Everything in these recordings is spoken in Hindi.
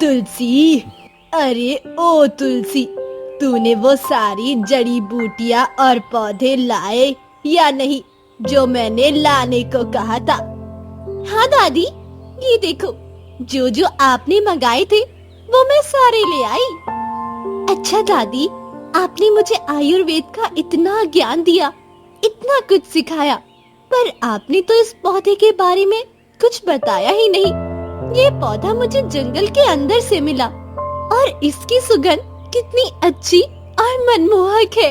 तुलसी, अरे ओ तुलसी, तूने वो सारी जड़ी बूटियां और पौधे लाए या नहीं जो मैंने लाने को कहा था? हाँ दादी, ये देखो, जो जो आपने मंगाए थे वो मैं सारे ले आई। अच्छा दादी, आपने मुझे आयुर्वेद का इतना ज्ञान दिया, इतना कुछ सिखाया, पर आपने तो इस पौधे के बारे में कुछ बताया ही नहीं। ये पौधा मुझे जंगल के अंदर से मिला और इसकी सुगंध कितनी अच्छी और मनमोहक है।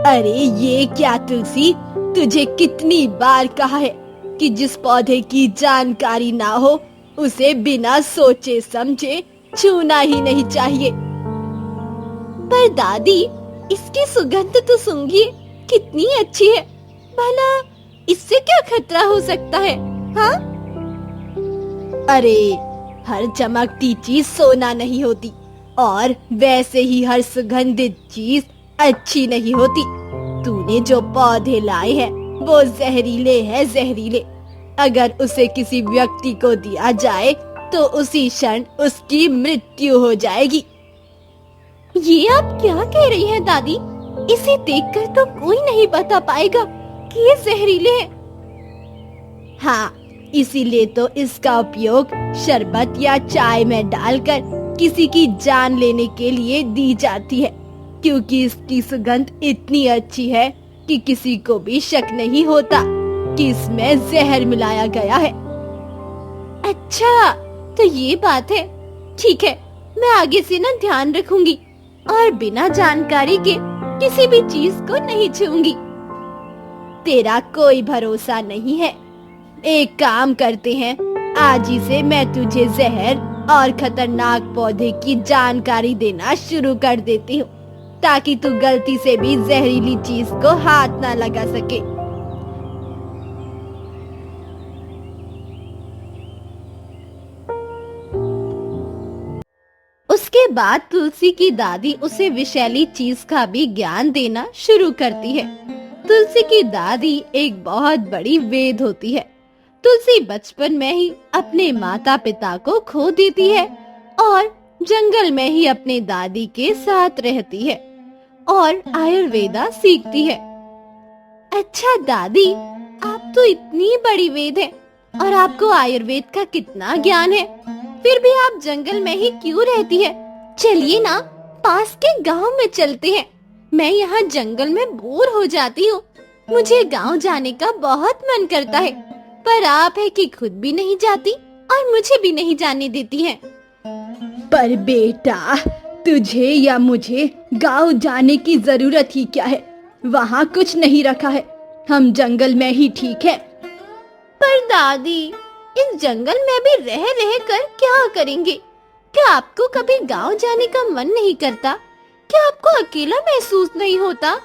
अरे ये क्या तुलसी, तुझे कितनी बार कहा है कि जिस पौधे की जानकारी ना हो उसे बिना सोचे समझे छूना ही नहीं चाहिए। पर दादी, इसकी सुगंध तो सूंघिए, कितनी अच्छी है। भला इससे क्या खतरा हो सकता है? हाँ? अरे, हर चमकती चीज सोना नहीं होती और वैसे ही हर सुगंधित चीज अच्छी नहीं होती। तूने जो पौधे लाए हैं वो जहरीले हैं, जहरीले। अगर उसे किसी व्यक्ति को दिया जाए तो उसी क्षण उसकी मृत्यु हो जाएगी। ये आप क्या कह रही हैं दादी? इसे देखकर तो कोई नहीं बता पाएगा कि ये जहरीले हैं। हाँ, इसीलिए तो इसका उपयोग शरबत या चाय में डालकर किसी की जान लेने के लिए दी जाती है, क्योंकि इसकी सुगंध इतनी अच्छी है कि किसी को भी शक नहीं होता कि इसमें जहर मिलाया गया है। अच्छा, तो ये बात है। ठीक है, मैं आगे से ना ध्यान रखूंगी और बिना जानकारी के किसी भी चीज को नहीं छूंगी। तेरा कोई भरोसा नहीं है। एक काम करते हैं, आज ही से मैं तुझे जहर और खतरनाक पौधे की जानकारी देना शुरू कर देती हूँ, ताकि तू गलती से भी जहरीली चीज को हाथ ना लगा सके। उसके बाद तुलसी की दादी उसे विषैली चीज का भी ज्ञान देना शुरू करती है। तुलसी की दादी एक बहुत बड़ी वेद होती है। तुलसी बचपन में ही अपने माता पिता को खो देती है और जंगल में ही अपने दादी के साथ रहती है और आयुर्वेदा सीखती है। अच्छा दादी, आप तो इतनी बड़ी वेद हैं और आपको आयुर्वेद का कितना ज्ञान है, फिर भी आप जंगल में ही क्यों रहती है? चलिए ना, पास के गांव में चलते हैं। मैं यहाँ जंगल में बोर हो जाती हूँ। मुझे गांव जाने का बहुत मन करता है, पर आप है कि खुद भी नहीं जाती और मुझे भी नहीं जाने देती हैं। पर बेटा, तुझे या मुझे गांव जाने की जरूरत ही क्या है? वहाँ कुछ नहीं रखा है, हम जंगल में ही ठीक है। पर दादी, इस जंगल में भी रह रह कर क्या करेंगे? क्या आपको कभी गांव जाने का मन नहीं करता? क्या आपको अकेला महसूस नहीं होता?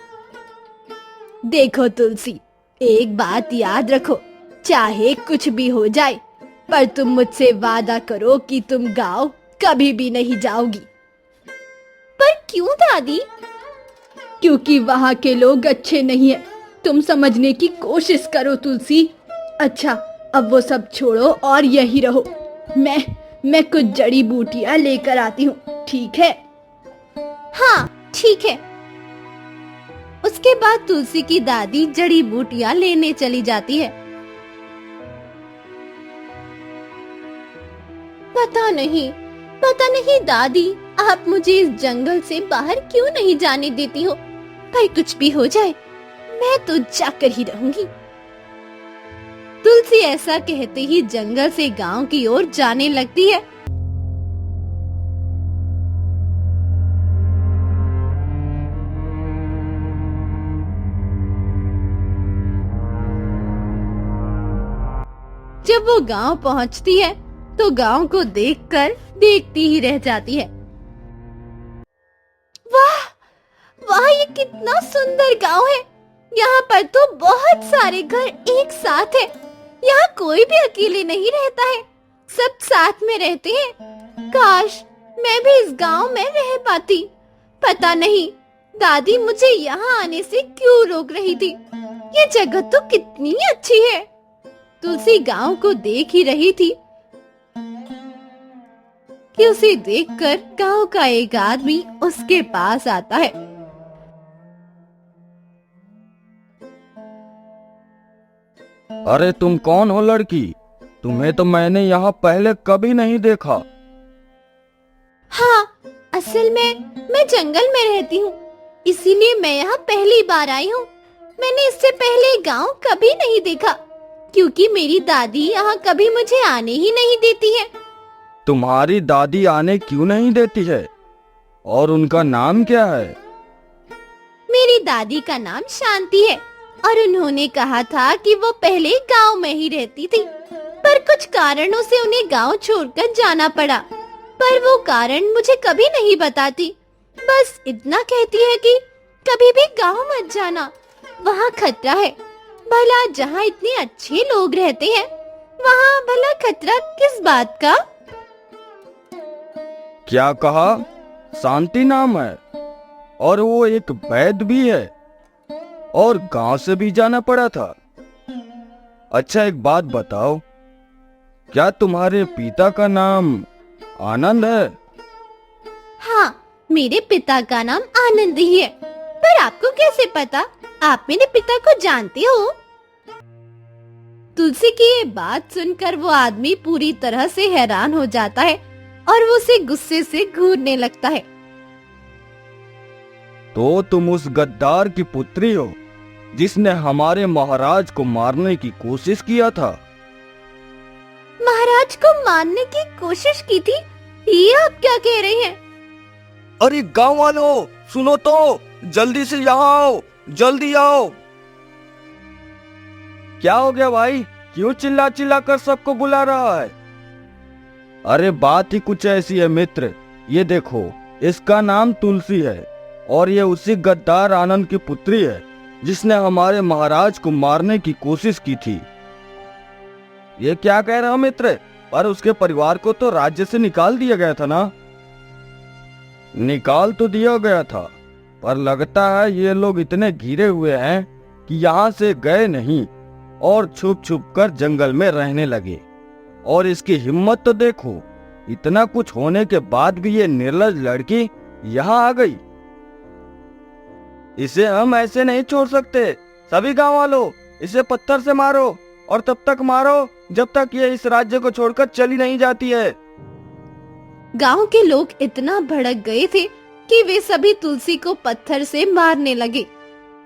देखो तुलसी, एक बात याद रखो, चाहे कुछ भी हो जाए, पर तुम मुझसे वादा करो कि तुम गांव कभी भी नहीं जाओगी। पर क्यों दादी? क्योंकि वहाँ के लोग अच्छे नहीं हैं। तुम समझने की कोशिश करो तुलसी। अच्छा, अब वो सब छोड़ो और यही रहो। मैं कुछ जड़ी बूटियां लेकर आती हूँ, ठीक है? हाँ, ठीक है। उसके बाद तुलसी की दादी जड़ी बूटियां लेने चली जाती है। पता नहीं दादी, आप मुझे इस जंगल से बाहर क्यों नहीं जाने देती हो? पर कुछ भी हो जाए, मैं तो जाकर ही रहूंगी। तुलसी ऐसा कहते ही जंगल से गांव की ओर जाने लगती है। जब वो गांव पहुंचती है तो गांव को देखकर देखती ही रह जाती है। वाह वाह, ये कितना सुंदर गांव है। यहाँ पर तो बहुत सारे घर एक साथ है। यहाँ कोई भी अकेले नहीं रहता है, सब साथ में रहते हैं। काश मैं भी इस गांव में रह पाती। पता नहीं दादी मुझे यहाँ आने से क्यों रोक रही थी। ये जगह तो कितनी अच्छी है। तुलसी गांव को देख ही रही थी कि उसे देखकर गांव का एक आदमी उसके पास आता है। अरे तुम कौन हो लड़की? तुम्हें तो मैंने यहाँ पहले कभी नहीं देखा। हाँ, असल में मैं जंगल में रहती हूँ, इसीलिए मैं यहाँ पहली बार आई हूँ। मैंने इससे पहले गांव कभी नहीं देखा, क्योंकि मेरी दादी यहाँ कभी मुझे आने ही नहीं देती है। तुम्हारी दादी आने क्यों नहीं देती है? और उनका नाम क्या है? मेरी दादी का नाम शांति है और उन्होंने कहा था कि वो पहले गांव में ही रहती थी, पर कुछ कारणों से उन्हें गांव छोड़कर जाना पड़ा। पर वो कारण मुझे कभी नहीं बताती, बस इतना कहती है कि कभी भी गांव मत जाना, वहाँ खतरा है। भला जहाँ इतने अच्छे लोग रहते हैं, वहाँ भला खतरा किस बात का? क्या कहा? शांति नाम है और वो एक वैद्य भी है और गांव से भी जाना पड़ा था। अच्छा एक बात बताओ, क्या तुम्हारे पिता का नाम आनंद है? हाँ, मेरे पिता का नाम आनंद ही है। पर आपको कैसे पता? आप मेरे पिता को जानते हो? तुलसी की ये बात सुनकर वो आदमी पूरी तरह से हैरान हो जाता है और वो उसे गुस्से से घूरने लगता है। तो तुम उस गद्दार की पुत्री हो जिसने हमारे महाराज को मारने की कोशिश किया था। महाराज को मारने की कोशिश की थी? ये आप क्या कह रहे हैं? अरे गांव वालों सुनो तो, जल्दी से यहाँ आओ, जल्दी आओ। क्या हो गया भाई? क्यों चिल्ला चिल्ला कर सबको बुला रहा है? अरे बात ही कुछ ऐसी है मित्र, ये देखो इसका नाम तुलसी है और ये उसी गद्दार आनंद की पुत्री है जिसने हमारे महाराज को मारने की कोशिश की थी। ये क्या कह रहा हो मित्र? पर उसके परिवार को तो राज्य से निकाल दिया गया था ना? निकाल तो दिया गया था, पर लगता है ये लोग इतने घिरे हुए हैं कि यहाँ से गए नहीं और छुप छुप कर जंगल में रहने लगे। और इसकी हिम्मत तो देखो, इतना कुछ होने के बाद भी ये निर्लज लड़की यहाँ आ गई। इसे हम ऐसे नहीं छोड़ सकते। सभी गांव वालों इसे पत्थर से मारो और तब तक मारो जब तक ये इस राज्य को छोड़कर चली नहीं जाती है। गांव के लोग इतना भड़क गए थे कि वे सभी तुलसी को पत्थर से मारने लगे।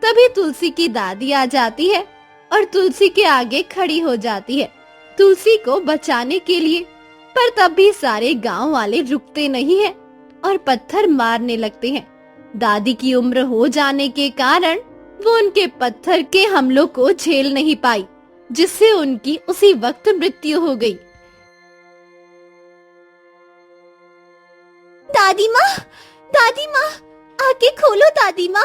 तभी तुलसी की दादी आ जाती है और तुलसी के आगे खड़ी हो जाती है तुलसी को बचाने के लिए। पर तब भी सारे गांव वाले रुकते नहीं हैं और पत्थर मारने लगते हैं। दादी की उम्र हो जाने के कारण वो उनके पत्थर के हमलों को झेल नहीं पाई, जिससे उनकी उसी वक्त मृत्यु हो गई। दादी माँ, आंखें खोलो दादी माँ,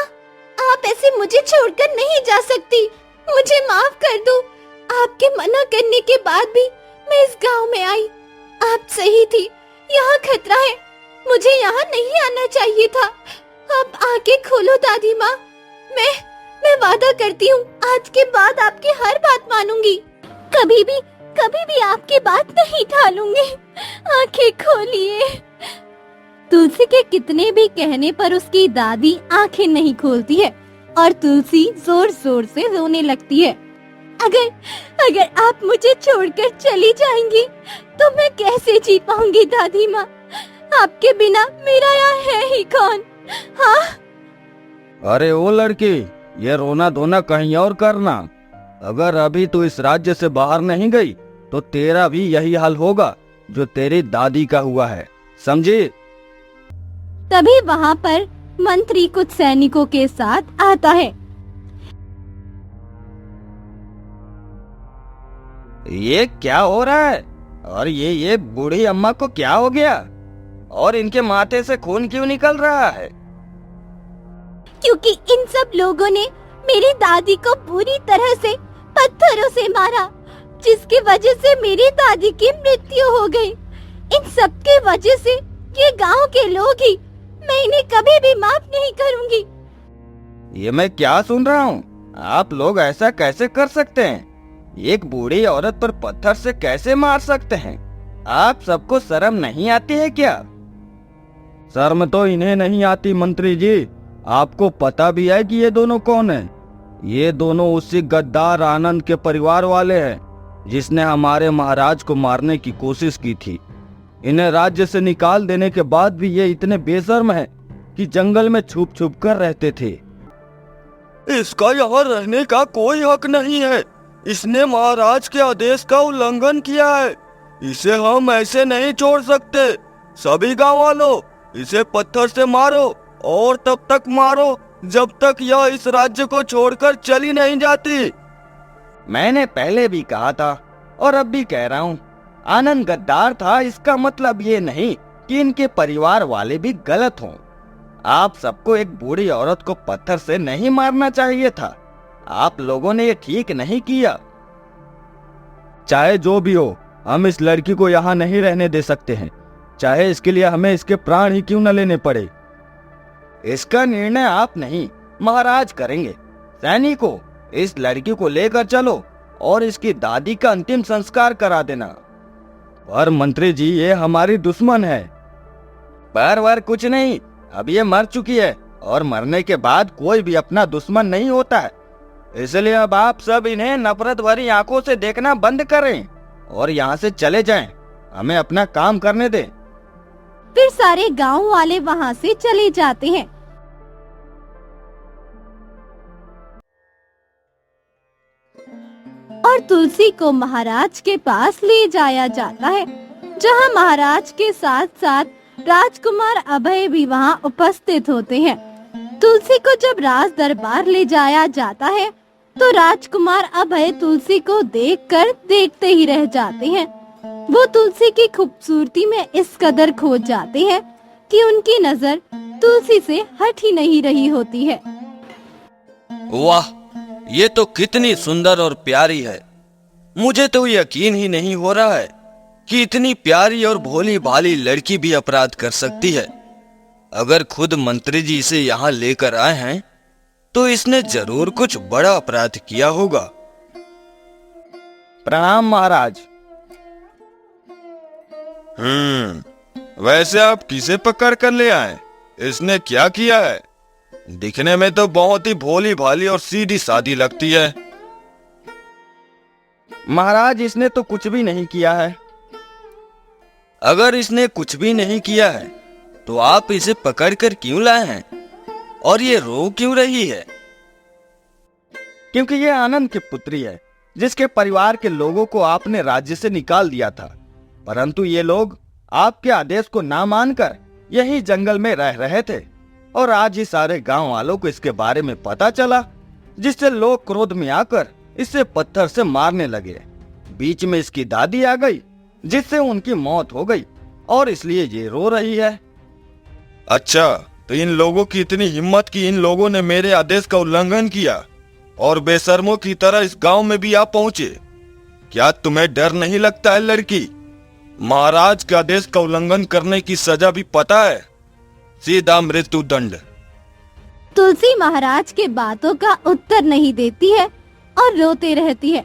आप ऐसे मुझे छोड़कर नहीं जा सकती, मुझे माफ कर दो। आपके मना करने के बाद भी मैं इस गांव में आई। आप सही थी, यहाँ खतरा है, मुझे यहाँ नहीं आना चाहिए था। अब आंखें खोलो दादी माँ, मैं वादा करती हूँ आज के बाद आपकी हर बात मानूंगी, कभी भी आपकी बात नहीं टालूंगी। आंखें खोलिए। तुलसी के कितने भी कहने पर उसकी दादी आंखें नहीं खोलती है और तुलसी जोर जोर से रोने लगती है। अगर आप मुझे छोड़कर चली जाएंगी तो मैं कैसे जी पाऊंगी दादी माँ? आपके बिना मेरा यहाँ है ही कौन? हाँ? अरे ओ लड़की, ये रोना धोना कहीं और करना। अगर अभी तू इस राज्य से बाहर नहीं गई तो तेरा भी यही हाल होगा जो तेरी दादी का हुआ है, समझी? तभी वहाँ पर मंत्री कुछ सैनिकों के साथ आता है। ये क्या हो रहा है? और ये बूढ़ी अम्मा को क्या हो गया? और इनके माथे से खून क्यों निकल रहा है? क्योंकि इन सब लोगों ने मेरी दादी को बुरी तरह से पत्थरों से मारा, जिसकी वजह से मेरी दादी की मृत्यु हो गई। इन सब के वजह से ये गांव के लोग ही, मैं इन्हें कभी भी माफ नहीं करूंगी। ये मैं क्या सुन रहा हूँ? आप लोग ऐसा कैसे कर सकते हैं? एक बूढ़ी औरत पर पत्थर से कैसे मार सकते हैं? आप सबको शर्म नहीं आती है क्या? शर्म तो इन्हें नहीं आती मंत्री जी। आपको पता भी है कि ये दोनों कौन हैं? ये दोनों उसी गद्दार आनंद के परिवार वाले हैं जिसने हमारे महाराज को मारने की कोशिश की थी। इन्हें राज्य से निकाल देने के बाद भी ये इतने बेशर्म हैं कि जंगल में छुप छुप कर रहते थे। इसका यहाँ रहने का कोई हक नहीं है। इसने महाराज के आदेश का उल्लंघन किया है। इसे हम ऐसे नहीं छोड़ सकते। सभी गांव वालों, इसे पत्थर से मारो और तब तक मारो जब तक यह इस राज्य को छोड़कर चली नहीं जाती। मैंने पहले भी कहा था और अब भी कह रहा हूँ, आनंद गद्दार था, इसका मतलब ये नहीं कि इनके परिवार वाले भी गलत हों। आप सबको एक बूढ़ी औरत को पत्थर से नहीं मारना चाहिए था। आप लोगों ने ये ठीक नहीं किया। चाहे जो भी हो, हम इस लड़की को यहाँ नहीं रहने दे सकते हैं, चाहे इसके लिए हमें इसके प्राण ही क्यों न लेने पड़े। इसका निर्णय आप नहीं, महाराज करेंगे। सैनिकों, इस लड़की को लेकर चलो और इसकी दादी का अंतिम संस्कार करा देना। पर मंत्री जी, ये हमारी दुश्मन है। पर कुछ नहीं, अब ये मर चुकी है और मरने के बाद कोई भी अपना दुश्मन नहीं होता है। इसलिए अब आप सब इन्हें नफरत भरी आंखों से देखना बंद करें और यहाँ से चले जाएं। हमें अपना काम करने दें। फिर सारे गांव वाले वहां से चले जाते हैं। और तुलसी को महाराज के पास ले जाया जाता है, जहां महाराज के साथ साथ राजकुमार अभय भी वहां उपस्थित होते हैं। तुलसी को जब राज दरबार ले जाया जाता है तो राजकुमार अभय तुलसी को देखकर देखते ही रह जाते हैं। वो तुलसी की खूबसूरती में इस कदर खो जाते हैं कि उनकी नजर तुलसी से हट ही नहीं रही होती है। वाह, ये तो कितनी सुंदर और प्यारी है। मुझे तो यकीन ही नहीं हो रहा है कि इतनी प्यारी और भोली भाली लड़की भी अपराध कर सकती है। अगर खुद मंत्री जी इसे यहाँ लेकर आए हैं तो इसने जरूर कुछ बड़ा अपराध किया होगा। प्रणाम महाराज। वैसे आप किसे पकड़ कर ले आए? इसने क्या किया है? दिखने में तो बहुत ही भोली भाली और सीधी सादी लगती है। महाराज, इसने तो कुछ भी नहीं किया है। अगर इसने कुछ भी नहीं किया है तो आप इसे पकड़ कर क्यों लाए हैं? और ये रो क्यों रही है? क्योंकि ये आनंद की पुत्री है, जिसके परिवार के लोगों को आपने राज्य से निकाल दिया था। परंतु ये लोग आपके आदेश को ना मानकर यही जंगल में रह रहे थे और आज ही सारे गांव वालों को इसके बारे में पता चला, जिससे लोग क्रोध में आकर इसे पत्थर से मारने लगे। बीच में इसकी दादी आ गई, जिससे उनकी मौत हो गई और इसलिए ये रो रही है। अच्छा, तो इन लोगों की इतनी हिम्मत कि इन लोगों ने मेरे आदेश का उल्लंघन किया और बेशर्मों की तरह इस गांव में भी आ पहुंचे। क्या तुम्हें डर नहीं लगता है लड़की? महाराज के आदेश का उल्लंघन करने की सजा भी पता है, सीधा मृत्यु दंड। तुलसी महाराज के बातों का उत्तर नहीं देती है और रोते रहती है,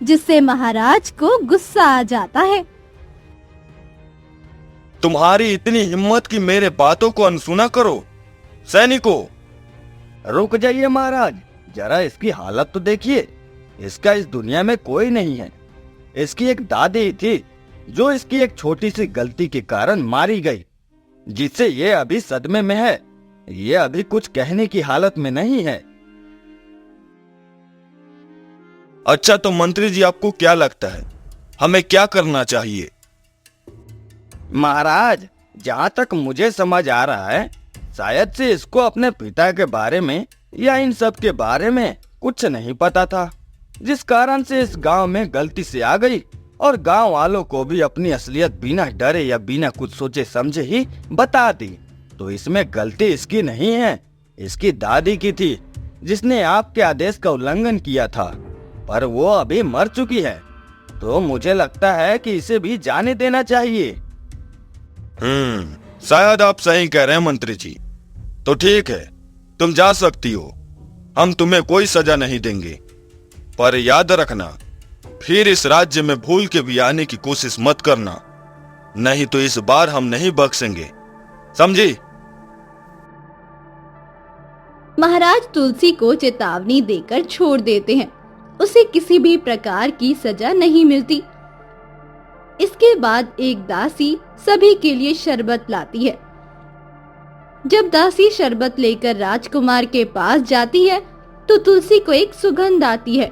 जिससे महाराज को गुस्सा आ जाता है। तुम्हारी इतनी हिम्मत कि मेरे बातों को अनसुना करो। सैनिकों, रुक जाइए महाराज, जरा इसकी हालत तो देखिए। इसका इस दुनिया में कोई नहीं है। इसकी एक दादी थी जो इसकी एक छोटी सी गलती के कारण मारी गई, जिससे ये अभी सदमे में है। ये अभी कुछ कहने की हालत में नहीं है। अच्छा, तो मंत्री जी आपको क्या लगता है हमें क्या करना चाहिए? महाराज, जहाँ तक मुझे समझ आ रहा है, शायद से इसको अपने पिता के बारे में या इन सब के बारे में कुछ नहीं पता था, जिस कारण से इस गांव में गलती से आ गई और गांव वालों को भी अपनी असलियत बिना डरे या बिना कुछ सोचे समझे ही बता दी। तो इसमें गलती इसकी नहीं है, इसकी दादी की थी, जिसने आपके आदेश का उल्लंघन किया था। पर वो अभी मर चुकी है, तो मुझे लगता है कि इसे भी जाने देना चाहिए। शायद आप सही कह रहे हैं मंत्री जी। तो ठीक है, तुम जा सकती हो। हम तुम्हें कोई सजा नहीं देंगे, पर याद रखना, फिर इस राज्य में भूल के भी आने की कोशिश मत करना, नहीं तो इस बार हम नहीं बख्शेंगे, समझी? महाराज तुलसी को चेतावनी देकर छोड़ देते हैं। उसे किसी भी प्रकार की सजा नहीं मिलती। इसके बाद एक दासी सभी के लिए शरबत लाती है। जब दासी शरबत लेकर राजकुमार के पास जाती है तो तुलसी को एक सुगंध आती है।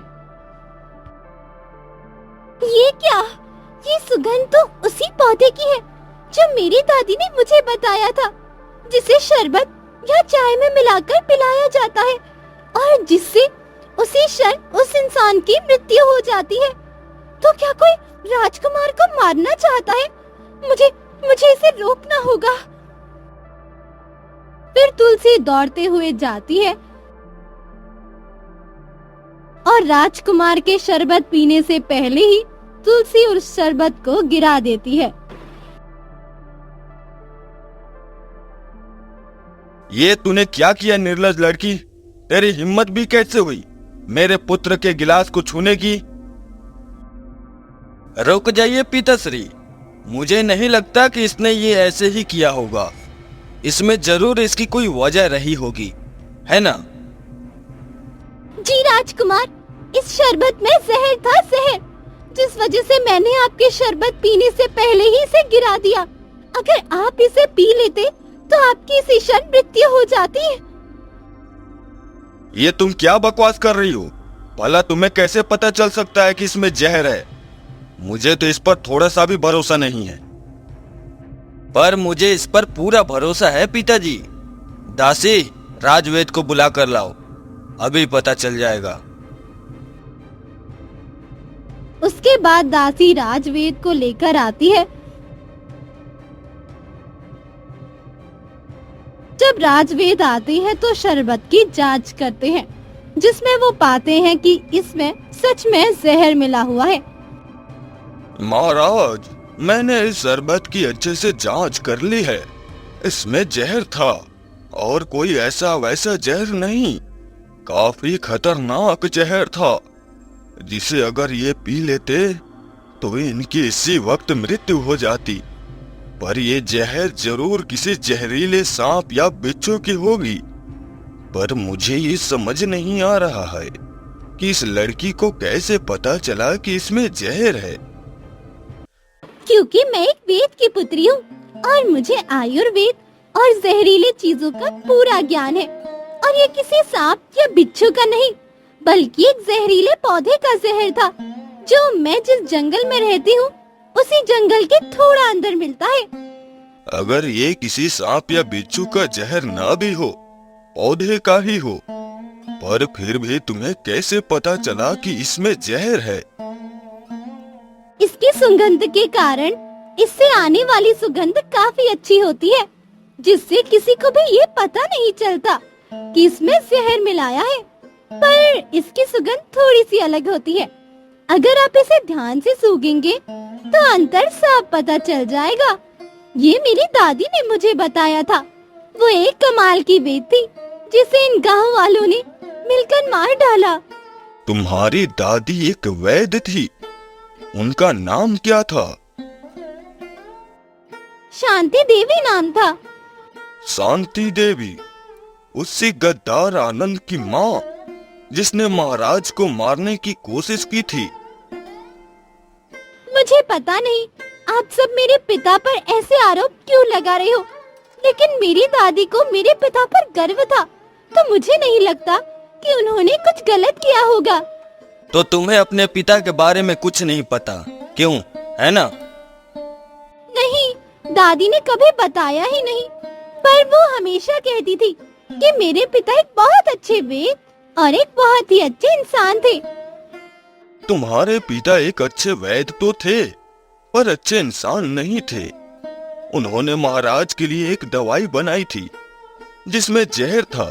ये क्या? ये सुगंध तो उसी पौधे की है जो मेरी दादी ने मुझे बताया था, जिसे शरबत या चाय में मिलाकर पिलाया जाता है और जिससे उसी क्षण उस इंसान की मृत्यु हो जाती है। तो क्या कोई राजकुमार को मारना चाहता है? मुझे इसे रोकना होगा। फिर तुलसी दौड़ते हुए जाती है और राजकुमार के शरबत पीने से पहले ही तुलसी उस शरबत को गिरा देती है। ये तूने क्या किया निर्लज लड़की? तेरी हिम्मत भी कैसे हुई मेरे पुत्र के गिलास को छूने की? रुक जाइए पिताश्री, मुझे नहीं लगता कि इसने ये ऐसे ही किया होगा। इसमें जरूर इसकी कोई वजह रही होगी, है ना? जी राजकुमार, इस शरबत में जहर था, जहर, जिस वजह से मैंने आपके शरबत पीने से पहले ही इसे गिरा दिया। अगर आप इसे पी लेते तो आपकी इसी क्षण मृत्यु हो जाती है। ये तुम क्या बकवास कर रही हो? भला तुम्हें कैसे पता चल सकता है कि इसमें जहर है? मुझे तो इस पर थोड़ा सा भी भरोसा नहीं है। पर मुझे इस पर पूरा भरोसा है पिताजी। दासी, राजवेद को बुला कर लाओ, अभी पता चल जाएगा। उसके बाद दासी राजवेद को लेकर आती है। जब राजवेद आते हैं तो शरबत की जांच करते हैं, जिसमें वो पाते हैं कि इसमें सच में जहर मिला हुआ है। महाराज, मैंने इस शरबत की अच्छे से जांच कर ली है। इसमें जहर था और कोई ऐसा वैसा जहर नहीं। काफी खतरनाक जहर था, जिसे अगर ये पी लेते तो इनकी इसी वक्त मृत्यु हो जाती। पर ये जहर जरूर किसी जहरीले सांप या बिच्छू की होगी। पर मुझे ये समझ नहीं आ रहा है कि इस लड़की को कैसे पता चला कि इसमें जहर है। क्योंकि मैं एक वेद की पुत्री हूँ और मुझे आयुर्वेद और जहरीले चीजों का पूरा ज्ञान है। और ये किसी सांप या बिच्छू का नहीं, बल्कि एक जहरीले पौधे का जहर था, जो मैं जिस जंगल में रहती हूँ उसी जंगल के थोड़ा अंदर मिलता है। अगर ये किसी सांप या बिच्छू का जहर ना भी हो, पौधे का ही हो, पर फिर भी तुम्हें कैसे पता चला कि इसमें जहर है? इसकी सुगंध के कारण इससे आने वाली सुगंध काफी अच्छी होती है, जिससे किसी को भी ये पता नहीं चलता कि इसमें जहर मिलाया है। पर इसकी सुगंध थोड़ी सी अलग होती है। अगर आप इसे ध्यान से सूंघेंगे तो अंतर साफ पता चल जाएगा। ये मेरी दादी ने मुझे बताया था। वो एक कमाल की वेद थी, जिसे इन गांव वालों ने मिलकर मार डाला। तुम्हारी दादी एक वैद्य थी? उनका नाम क्या था? शांति देवी नाम था। शांति देवी, उसी गद्दार आनंद की माँ, जिसने महाराज को मारने की कोशिश की थी। मुझे पता नहीं आप सब मेरे पिता पर ऐसे आरोप क्यों लगा रहे हो, लेकिन मेरी दादी को मेरे पिता पर गर्व था, तो मुझे नहीं लगता कि उन्होंने कुछ गलत किया होगा। तो तुम्हें अपने पिता के बारे में कुछ नहीं पता, क्यों, है ना? नहीं, दादी ने कभी बताया ही नहीं, पर वो हमेशा कहती थी कि मेरे पिता एक बहुत अच्छे वेद और एक बहुत ही अच्छे इंसान थे। तुम्हारे पिता एक अच्छे वैद्य तो थे, पर अच्छे इंसान नहीं थे। उन्होंने महाराज के लिए एक दवाई बनाई थी जिसमें जहर था।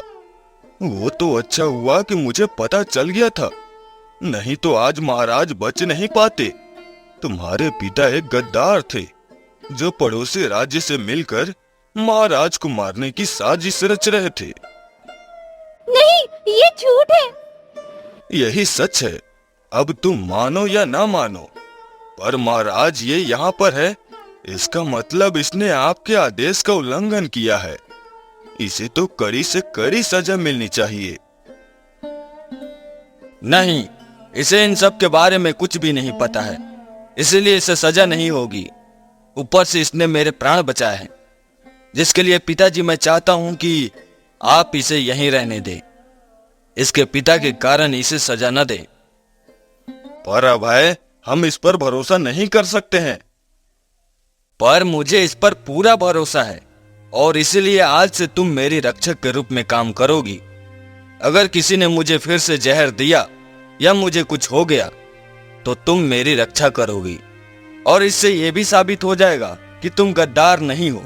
वो तो अच्छा हुआ कि मुझे पता चल गया था, नहीं तो आज महाराज बच नहीं पाते। तुम्हारे पिता एक गद्दार थे, जो पड़ोसी राज्य से मिलकर महाराज को मारने की साजिश रच रहे थे। नहीं, ये झूठ है। यही सच है। अब तुम मानो या ना मानो, पर महाराज ये यहाँ पर है इसका मतलब इसने आपके आदेश का उल्लंघन किया है। इसे तो कड़ी से कड़ी सजा मिलनी चाहिए। नहीं, इसे इन सब के बारे में कुछ भी नहीं पता है, इसलिए इसे सजा नहीं होगी। ऊपर से इसने मेरे प्राण बचाए हैं, जिसके लिए पिताजी मैं चाहता हूं कि आप इसे यहीं रहने दें। इसके पिता के कारण इसे सजा न दें। पर अभय, हम इस पर भरोसा नहीं कर सकते हैं। पर मुझे इस पर पूरा भरोसा है और इसलिए आज से तुम मेरी रक्षक के रूप में काम करोगी। अगर किसी ने मुझे फिर से जहर दिया या मुझे कुछ हो गया तो तुम मेरी रक्षा करोगी, और इससे यह भी साबित हो जाएगा कि तुम गद्दार नहीं हो,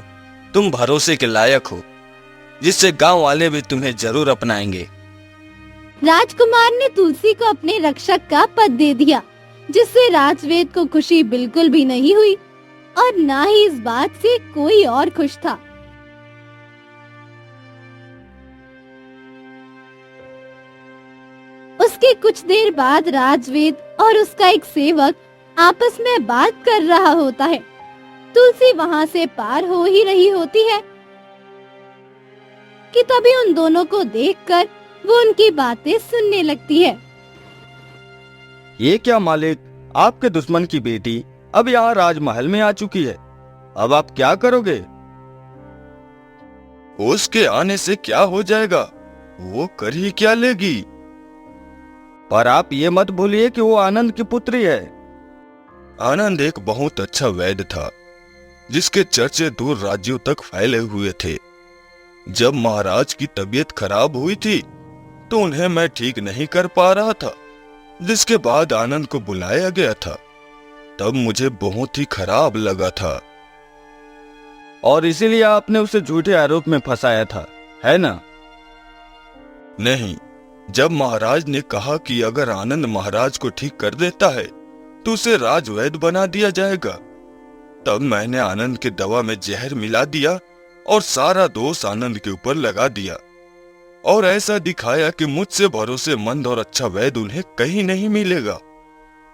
तुम भरोसे के लायक हो, जिससे गांव वाले भी तुम्हें जरूर अपनाएंगे। राजकुमार ने तुलसी को अपने रक्षक का पद दे दिया, जिससे राजवेद को खुशी बिल्कुल भी नहीं हुई और ना ही इस बात से कोई और खुश था। उसके कुछ देर बाद राजवेद और उसका एक सेवक आपस में बात कर रहा होता है। तुलसी वहां से पार हो ही रही होती है कि तभी उन दोनों को देखकर वो उनकी बातें सुनने लगती है। ये क्या मालिक, आपके दुश्मन की बेटी अब यहाँ राजमहल में आ चुकी है। अब आप क्या करोगे? उसके आने से क्या हो जाएगा, वो कर ही क्या लेगी। पर आप ये मत भूलिए कि वो आनंद की पुत्री है। आनंद एक बहुत अच्छा वैद्य था, जिसके चर्चे दूर राज्यों तक फैले हुए थे। जब महाराज की तबीयत खराब हुई थी तो उन्हें मैं ठीक नहीं कर पा रहा था, जिसके बाद आनंद को बुलाया गया था। तब मुझे बहुत ही खराब लगा था। और इसीलिए आपने उसे झूठे आरोप में फंसाया था, है ना? नहीं, जब महाराज ने कहा कि अगर आनंद महाराज को ठीक कर देता है तो उसे राजवैद्य बना दिया जाएगा, तब मैंने आनंद के दवा में जहर मिला दिया और सारा दोष आनंद के ऊपर लगा दिया, और ऐसा दिखाया कि मुझसे भरोसेमंद और अच्छा वैद्य उन्हें कहीं नहीं मिलेगा,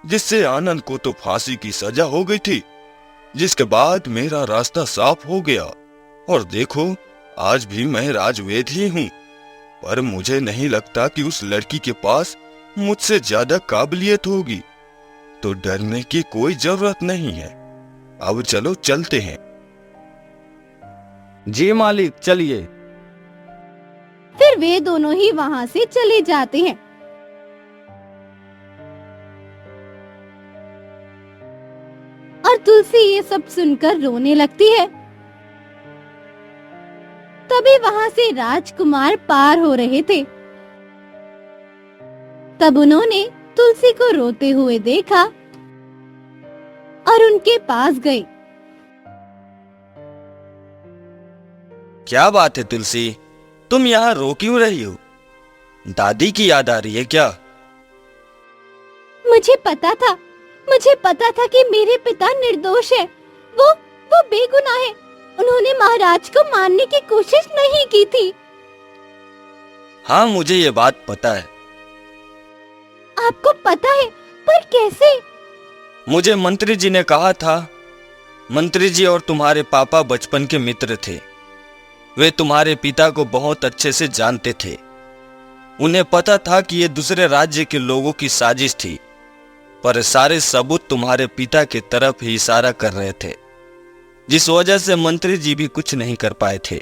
जिससे आनंद को तो फांसी की सजा हो गई थी, जिसके बाद मेरा रास्ता साफ हो गया। और देखो, आज भी मैं राजवैद्य ही हूं, पर मुझे नहीं लगता कि उस लड़की के पास मुझसे ज्यादा काबिलियत होगी, तो डरने की कोई जरूरत नहीं है। अब चलो चलते हैं। जी मालिक, चलिए। फिर वे दोनों ही वहां से चले जाते हैं। और तुलसी ये सब सुनकर रोने लगती है। तभी वहां से राजकुमार पार हो रहे थे। तब उन्होंने तुलसी को रोते हुए देखा और उनके पास गए। क्या बात है तुलसी, तुम यहाँ रो क्यों रही हो? दादी की याद आ रही है क्या? मुझे पता था कि मेरे पिता निर्दोष है। वो बेगुनाह है। उन्होंने महाराज को मारने की कोशिश नहीं की थी। हाँ, मुझे ये बात पता है। आपको पता है, पर कैसे? मुझे मंत्री जी ने कहा था। मंत्री जी और तुम्हारे पापा बचपन के मित्र थे। वे तुम्हारे पिता को बहुत अच्छे से जानते थे। उन्हें पता था कि ये दूसरे राज्य के लोगों की साजिश थी, पर सारे सबूत तुम्हारे पिता की तरफ ही इशारा कर रहे थे, जिस वजह से मंत्री जी भी कुछ नहीं कर पाए थे।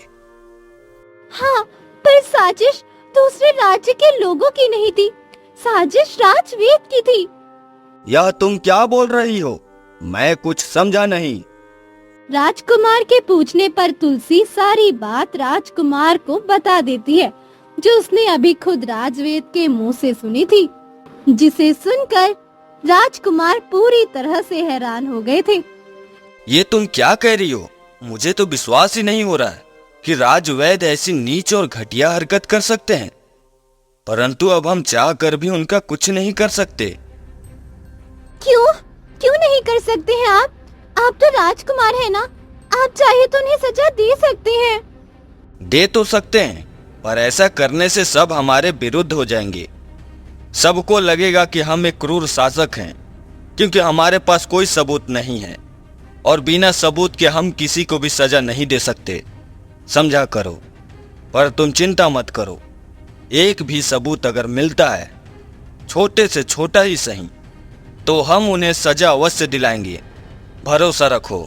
हाँ, पर साजिश दूसरे राज्य के लोगों की नहीं थी, साजिश राजवेद की थी। यह तुम क्या बोल रही हो? मैं कुछ समझा नहीं। राजकुमार के पूछने पर तुलसी सारी बात राजकुमार को बता देती है, जो उसने अभी खुद राजवेद के मुंह से सुनी थी, जिसे सुनकर राजकुमार पूरी तरह से हैरान हो गए थे। ये तुम क्या कह रही हो? मुझे तो विश्वास ही नहीं हो रहा है कि राजवैद्य ऐसी नीच और घटिया हरकत कर सकते हैं, परंतु अब हम चाह कर भी उनका कुछ नहीं कर सकते। क्यों नहीं कर सकते हैं आप तो राजकुमार हैं ना, आप चाहे तो उन्हें सजा दे सकते हैं। दे तो सकते हैं, पर ऐसा करने से सब हमारे विरुद्ध हो जाएंगे। सबको लगेगा कि हम एक क्रूर शासक हैं, क्योंकि हमारे पास कोई सबूत नहीं है। और बिना सबूत के हम किसी को भी सजा नहीं दे सकते, समझा करो। पर तुम चिंता मत करो, एक भी सबूत अगर मिलता है, छोटे से छोटा ही सही, तो हम उन्हें सजा अवश्य दिलाएंगे, भरोसा रखो।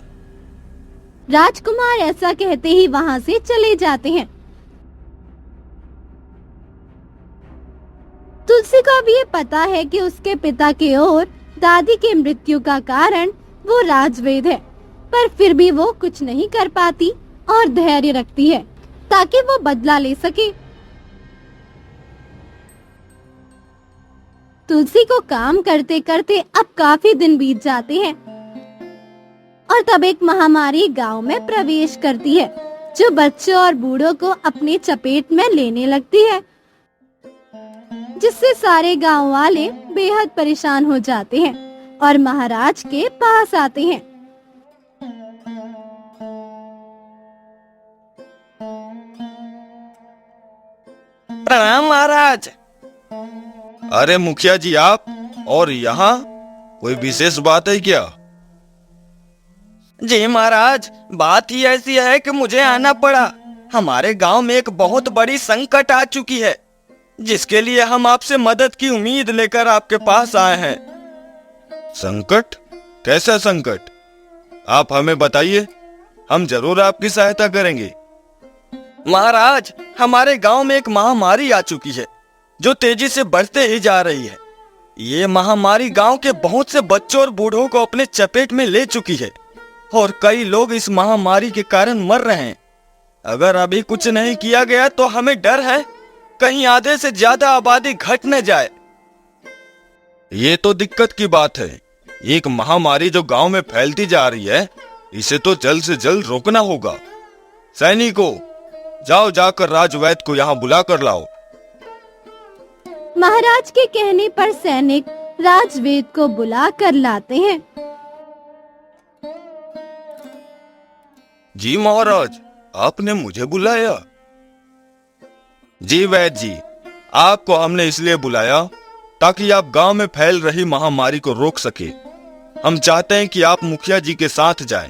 राजकुमार ऐसा कहते ही वहां से चले जाते हैं। तुलसी को अब ये पता है कि उसके पिता के और दादी के मृत्यु का कारण वो राजवेद है, पर फिर भी वो कुछ नहीं कर पाती और धैर्य रखती है ताकि वो बदला ले सके। तुलसी को काम करते करते अब काफी दिन बीत जाते हैं और तब एक महामारी गांव में प्रवेश करती है, जो बच्चों और बूढ़ों को अपने चपेट में लेने लगती है, जिससे सारे गांव वाले बेहद परेशान हो जाते हैं और महाराज के पास आते हैं। प्रणाम महाराज। अरे मुखिया जी, आप और यहाँ कोई विशेष बात है क्या? जी महाराज, बात ही ऐसी है कि मुझे आना पड़ा। हमारे गांव में एक बहुत बड़ी संकट आ चुकी है, जिसके लिए हम आपसे मदद की उम्मीद लेकर आपके पास आए हैं। संकट? कैसा संकट? आप हमें बताइए, हम जरूर आपकी सहायता करेंगे। महाराज, हमारे गांव में एक महामारी आ चुकी है, जो तेजी से बढ़ते ही जा रही है। ये महामारी गांव के बहुत से बच्चों और बूढ़ों को अपने चपेट में ले चुकी है और कई लोग इस महामारी के कारण मर रहे हैं। अगर अभी कुछ नहीं किया गया तो हमें डर है कहीं आधे से ज्यादा आबादी घट न जाए। ये तो दिक्कत की बात है। एक महामारी जो गांव में फैलती जा रही है, इसे तो जल्द से जल्द रोकना होगा। सैनिकों, जाओ जाकर राजवैद्य को यहाँ बुला कर लाओ। महाराज के कहने पर सैनिक राजवेद को बुला कर लाते हैं। जी महाराज, आपने मुझे बुलाया? जी वैद्य जी, आपको हमने इसलिए बुलाया ताकि आप गांव में फैल रही महामारी को रोक सके। हम चाहते हैं कि आप मुखिया जी के साथ जाएं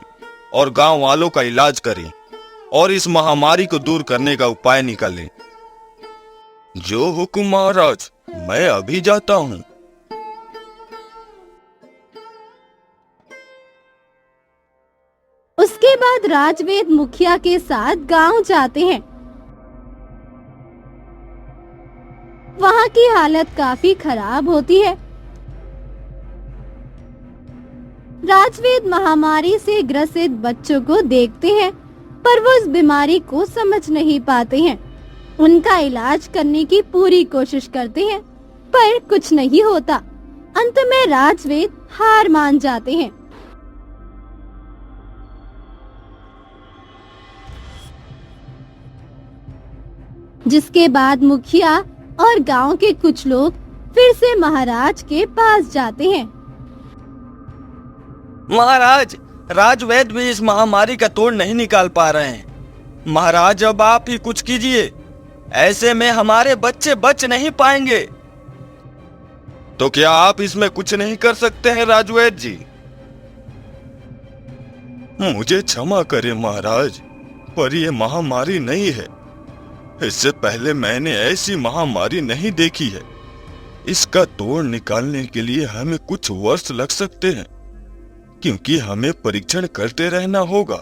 और गांव वालों का इलाज करें और इस महामारी को दूर करने का उपाय निकालें। जो हुक्म महाराज, मैं अभी जाता हूं। उसके बाद राजवेद मुखिया के साथ गांव जाते हैं। वहां की हालत काफी खराब होती है। राजवेद महामारी से ग्रसित बच्चों को देखते हैं, पर वो उस बीमारी को समझ नहीं पाते हैं। उनका इलाज करने की पूरी कोशिश करते हैं, पर कुछ नहीं होता। अंत में राजवेद हार मान जाते हैं। जिसके बाद मुखिया और गांव के कुछ लोग फिर से महाराज के पास जाते हैं। महाराज, राजवैद्य भी इस महामारी का तोड़ नहीं निकाल पा रहे हैं। महाराज, अब आप ही कुछ कीजिए, ऐसे में हमारे बच्चे बच नहीं पाएंगे। तो क्या आप इसमें कुछ नहीं कर सकते हैं राजवैद्य जी? मुझे क्षमा करें महाराज, पर यह महामारी नहीं है। इससे पहले मैंने ऐसी महामारी नहीं देखी है। इसका तोड़ निकालने के लिए हमें कुछ वर्ष लग सकते हैं, क्योंकि हमें परीक्षण करते रहना होगा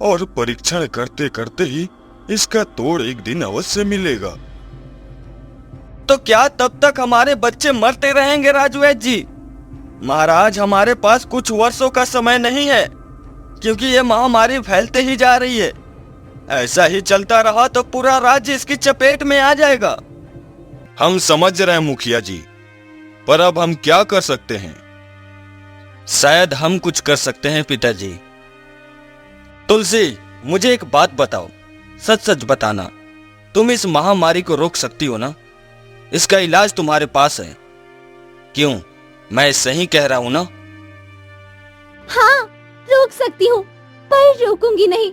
और परीक्षण करते करते ही इसका तोड़ एक दिन अवश्य मिलेगा। तो क्या तब तक हमारे बच्चे मरते रहेंगे राजवैद्य जी? महाराज, हमारे पास कुछ वर्षों का समय नहीं है, क्योंकि ये महामारी फैलते ही जा रही है। ऐसा ही चलता रहा तो पूरा राज्य इसकी चपेट में आ जाएगा। हम समझ रहे हैं मुखिया जी, पर अब हम क्या कर सकते हैं? शायद हम कुछ कर सकते हैं पिताजी। तुलसी, मुझे एक बात बताओ, सच सच बताना, तुम इस महामारी को रोक सकती हो ना? इसका इलाज तुम्हारे पास है। क्यों, मैं सही कह रहा हूं ना? हाँ, रोक सकती हूँ, पर रोकूंगी नहीं।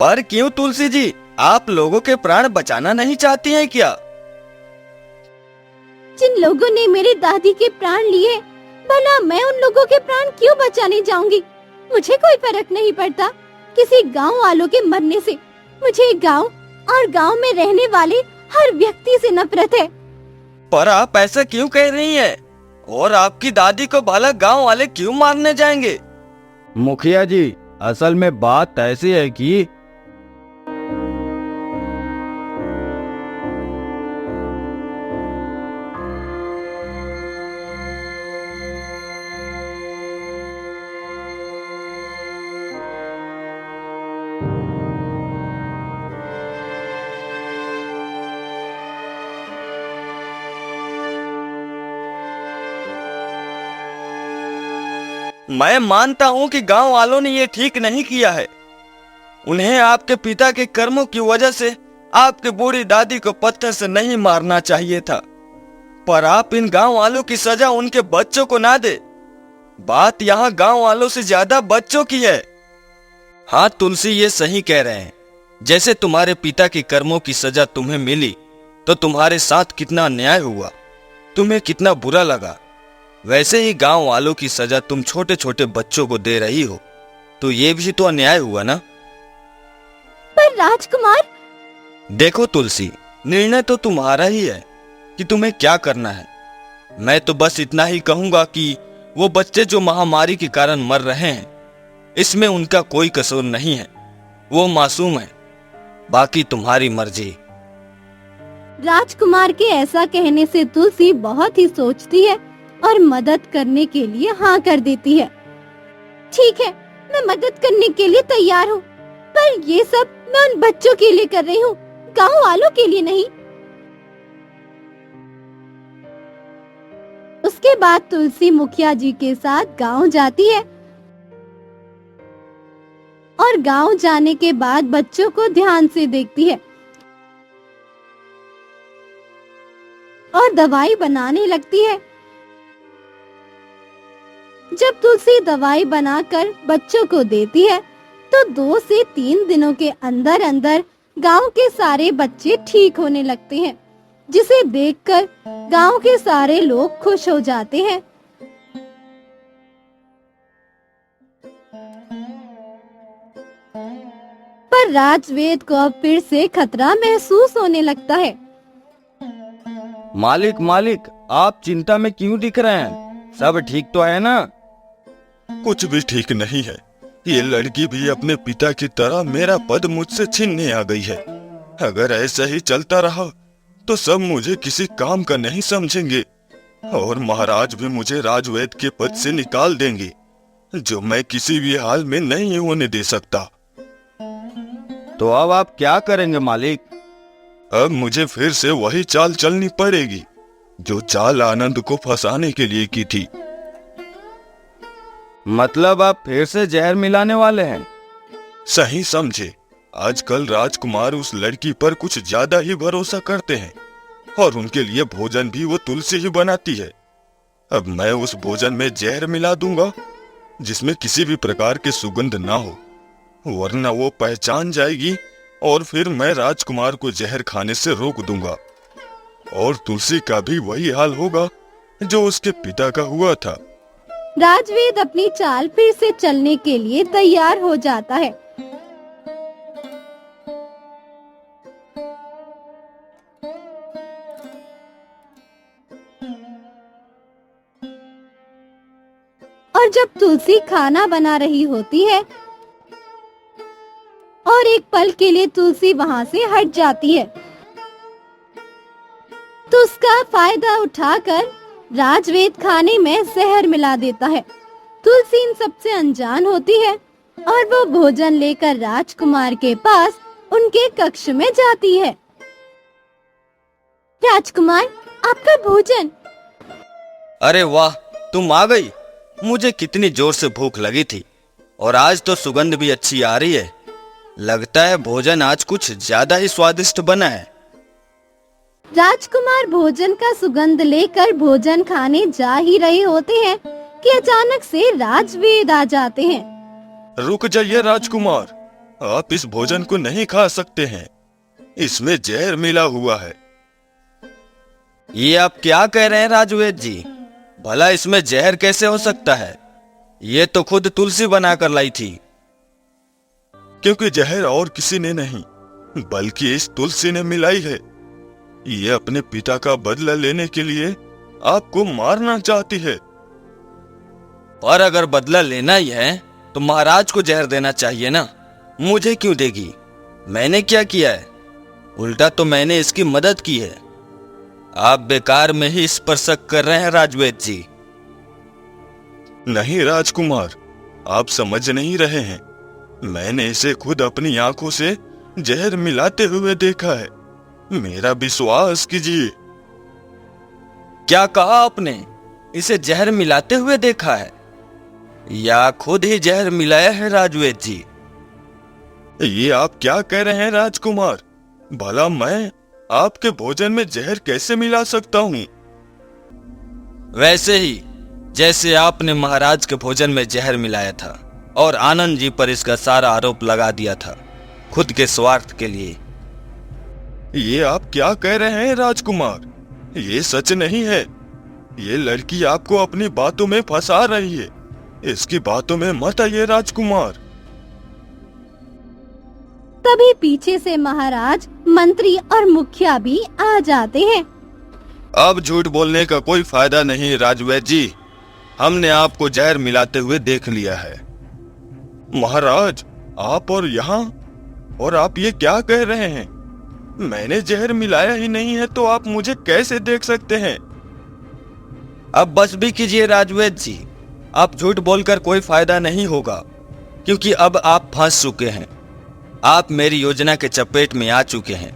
पर क्यों तुलसी जी, आप लोगों के प्राण बचाना नहीं चाहती हैं क्या? जिन लोगों ने मेरी दादी के प्राण लिए, भला मैं उन लोगों के प्राण क्यों बचाने जाऊंगी? मुझे कोई फर्क नहीं पड़ता किसी गांव वालों के मरने से। मुझे गांव और गांव में रहने वाले हर व्यक्ति से नफरत है। पर आप ऐसा क्यों कह रही हैं? और आपकी दादी को भला गांव वाले क्यों मारने जाएंगे? मुखिया जी, असल में बात ऐसी है कि मैं मानता हूँ कि गांव वालों ने ये ठीक नहीं किया है। उन्हें आपके पिता के कर्मों की वजह से आपकी बूढ़ी दादी को पत्थर से नहीं मारना चाहिए था, पर आप इन गांव वालों की सजा उनके बच्चों को ना दे। बात यहाँ गांव वालों से ज्यादा बच्चों की है। हाँ तुलसी, ये सही कह रहे हैं। जैसे तुम्हारे पिता के कर्मों की सजा तुम्हें मिली तो तुम्हारे साथ कितना अन्याय हुआ, तुम्हें कितना बुरा लगा, वैसे ही गांव वालों की सजा तुम छोटे छोटे बच्चों को दे रही हो, तो ये भी तो अन्याय हुआ ना। पर राजकुमार, देखो तुलसी, निर्णय तो तुम्हारा ही है कि तुम्हें क्या करना है। मैं तो बस इतना ही कहूंगा कि वो बच्चे जो महामारी के कारण मर रहे हैं, इसमें उनका कोई कसूर नहीं है, वो मासूम है। बाकी तुम्हारी मर्जी। राजकुमार के ऐसा कहने से तुलसी बहुत ही सोचती है और मदद करने के लिए हाँ कर देती है। ठीक है, मैं मदद करने के लिए तैयार हूँ, पर ये सब मैं उन बच्चों के लिए कर रही हूँ, गांव वालों के लिए नहीं। उसके बाद तुलसी मुखिया जी के साथ गांव जाती है और गांव जाने के बाद बच्चों को ध्यान से देखती है और दवाई बनाने लगती है। जब तुलसी दवाई बनाकर बच्चों को देती है तो 2 से 3 दिनों के अंदर अंदर गांव के सारे बच्चे ठीक होने लगते हैं, जिसे देखकर गांव के सारे लोग खुश हो जाते हैं। पर राजवेद को अब फिर से खतरा महसूस होने लगता है। मालिक मालिक, आप चिंता में क्यों दिख रहे हैं? सब ठीक तो है ना? कुछ भी ठीक नहीं है। ये लड़की भी अपने पिता की तरह मेरा पद मुझसे छीनने आ गई है। अगर ऐसा ही चलता रहा तो सब मुझे किसी काम का नहीं समझेंगे और महाराज भी मुझे राजवैद के पद से निकाल देंगे, जो मैं किसी भी हाल में नहीं होने दे सकता। तो अब आप क्या करेंगे मालिक? अब मुझे फिर से वही चाल चलनी पड़ेगी जो चाल आनंद को फंसाने के लिए की थी। मतलब आप फिर से जहर मिलाने वाले हैं? सही समझे। आजकल राजकुमार उस लड़की पर कुछ ज्यादा ही भरोसा करते हैं और उनके लिए भोजन भी वो तुलसी ही बनाती है। अब मैं उस भोजन में जहर मिला दूंगा जिसमें किसी भी प्रकार की सुगंध ना हो, वरना वो पहचान जाएगी और फिर मैं राजकुमार को जहर खाने से रोक दूंगा और तुलसी का भी वही हाल होगा जो उसके पिता का हुआ था। राजवेद अपनी चाल फिर से चलने के लिए तैयार हो जाता है। और जब तुलसी खाना बना रही होती है और एक पल के लिए तुलसी वहां से हट जाती है, तो उसका फायदा उठाकर राजवेद खाने में जहर मिला देता है। तुलसी इन सबसे अनजान होती है और वो भोजन लेकर राजकुमार के पास उनके कक्ष में जाती है। राजकुमार, आपका भोजन। अरे वाह, तुम आ गई। मुझे कितनी जोर से भूख लगी थी और आज तो सुगंध भी अच्छी आ रही है। लगता है भोजन आज कुछ ज्यादा ही स्वादिष्ट बना है। राजकुमार भोजन का सुगंध लेकर भोजन खाने जा ही रहे होते हैं कि अचानक से राजवेद आ जाते हैं। रुक जाइए राजकुमार, आप इस भोजन को नहीं खा सकते हैं, इसमें जहर मिला हुआ है। ये आप क्या कह रहे हैं राजवेद जी? भला इसमें जहर कैसे हो सकता है? ये तो खुद तुलसी बनाकर लाई थी। क्योंकि जहर और किसी ने नहीं बल्कि इस तुलसी ने मिलाई है। ये अपने पिता का बदला लेने के लिए आपको मारना चाहती है। और अगर बदला लेना ही है तो महाराज को जहर देना चाहिए ना, मुझे क्यों देगी? मैंने क्या किया है? उल्टा तो मैंने इसकी मदद की है। आप बेकार में ही इस पर शक कर रहे हैं राजवेद जी। नहीं राजकुमार, आप समझ नहीं रहे हैं। मैंने इसे खुद अपनी आंखों से जहर मिलाते हुए देखा है। मेरा विश्वास कीजिए। क्या कहा आपने? इसे जहर मिलाते हुए देखा है या खुद ही जहर मिलाया है राजवेद जी? ये आप क्या कह रहे हैं राजकुमार? भला मैं आपके भोजन में जहर कैसे मिला सकता हूँ? वैसे ही जैसे आपने महाराज के भोजन में जहर मिलाया था और आनंद जी पर इसका सारा आरोप लगा दिया था खुद के स्वार्थ के लिए। ये आप क्या कह रहे हैं राजकुमार? ये सच नहीं है। ये लड़की आपको अपनी बातों में फंसा रही है। इसकी बातों में मत आइए राजकुमार। तभी पीछे से महाराज, मंत्री और मुखिया भी आ जाते हैं। अब झूठ बोलने का कोई फायदा नहीं राजवेद जी, हमने आपको जहर मिलाते हुए देख लिया है। महाराज, आप और यहाँ, और आप ये क्या कह रहे हैं? मैंने जहर मिलाया ही नहीं है तो आप मुझे कैसे देख सकते हैं? अब बस भी कीजिए राजवेद जी, अब झूठ बोलकर कोई फायदा नहीं होगा, क्योंकि अब आप फंस चुके हैं। आप मेरी योजना के चपेट में आ चुके हैं।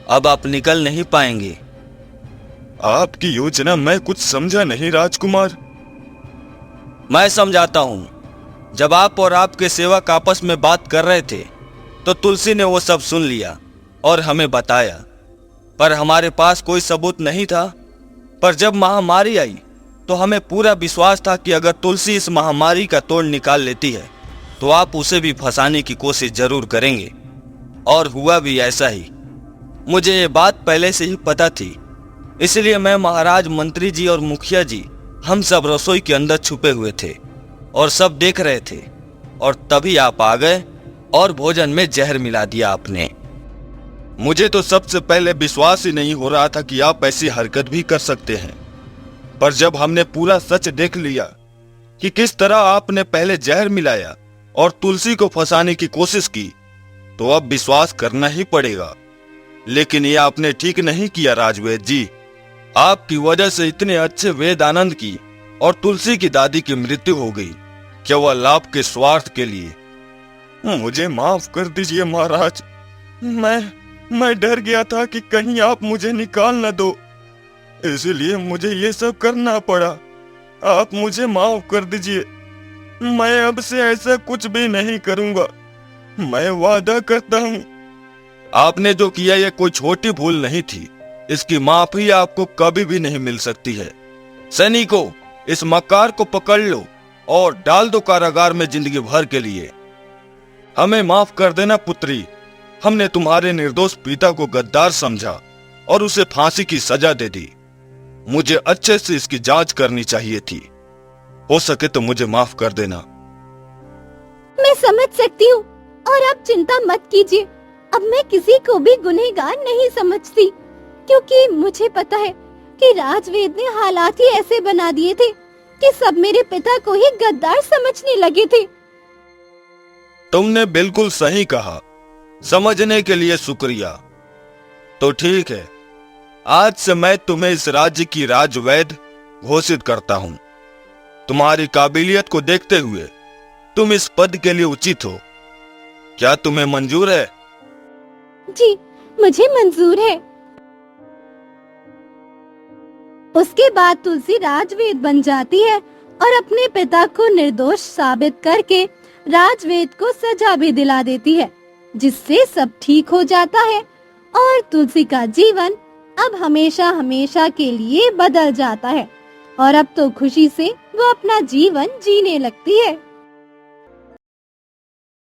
अब आप निकल नहीं पाएंगे। आपकी योजना मैं कुछ समझा नहीं राजकुमार। मैं समझाता हूं। जब आप और आपके सेवक आपस में बात कर रहे थे तो तुलसी ने वो सब सुन लिया और हमें बताया, पर हमारे पास कोई सबूत नहीं था। पर जब महामारी आई तो हमें पूरा विश्वास था कि अगर तुलसी इस महामारी का तोड़ निकाल लेती है तो आप उसे भी फंसाने की कोशिश जरूर करेंगे, और हुआ भी ऐसा ही। मुझे ये बात पहले से ही पता थी, इसलिए मैं, महाराज, मंत्री जी और मुखिया जी, हम सब रसोई के अंदर छुपे हुए थे और सब देख रहे थे, और तभी आप आ गए और भोजन में जहर मिला दिया आपने। मुझे तो सबसे पहले विश्वास ही नहीं हो रहा था कि आप ऐसी हरकत भी कर सकते हैं, पर जब हमने पूरा सच देख लिया कि किस तरह आपने पहले जहर मिलाया और तुलसी को फंसाने की कोशिश की, तो अब विश्वास करना ही पड़ेगा। लेकिन ये आपने ठीक नहीं किया राजवेद जी। आपकी वजह से इतने अच्छे वेद आनंद की और तुलसी की दादी की मृत्यु हो गई, केवल आपके स्वार्थ के लिए। मुझे माफ कर दीजिए महाराज। मैं डर गया था कि कहीं आप मुझे निकाल न दो, इसलिए मुझे ये सब करना पड़ा। आप मुझे माफ कर दीजिए। मैं अब से ऐसा कुछ भी नहीं करूंगा। मैं वादा करता हूँ। आपने जो किया ये कोई छोटी भूल नहीं थी, इसकी माफी आपको कभी भी नहीं मिल सकती है। सैनिकों, इस मक्कार को पकड़ लो और डाल दो कारागार में जिंदगी भर के लिए। हमें माफ कर देना पुत्री, हमने तुम्हारे निर्दोष पिता को गद्दार समझा और उसे फांसी की सजा दे दी। मुझे अच्छे से इसकी जांच करनी चाहिए थी। हो सके तो मुझे माफ कर देना। मैं समझ सकती हूँ, और आप चिंता मत कीजिए। अब मैं किसी को भी गुनहगार नहीं समझती, क्योंकि मुझे पता है कि राजवेद ने हालात ही ऐसे बना दिए थे कि सब मेरे पिता को ही गद्दार समझने लगे थे। तुमने बिल्कुल सही कहा। समझने के लिए शुक्रिया। तो ठीक है, आज से मैं तुम्हें इस राज्य की राजवैद घोषित करता हूं। तुम्हारी काबिलियत को देखते हुए तुम इस पद के लिए उचित हो। क्या तुम्हें मंजूर है? जी, मुझे मंजूर है। उसके बाद तुलसी राजवेद बन जाती है और अपने पिता को निर्दोष साबित करके राजवेद को सजा भी दिला देती है, जिससे सब ठीक हो जाता है और तुलसी का जीवन अब हमेशा हमेशा के लिए बदल जाता है और अब तो खुशी से वो अपना जीवन जीने लगती है।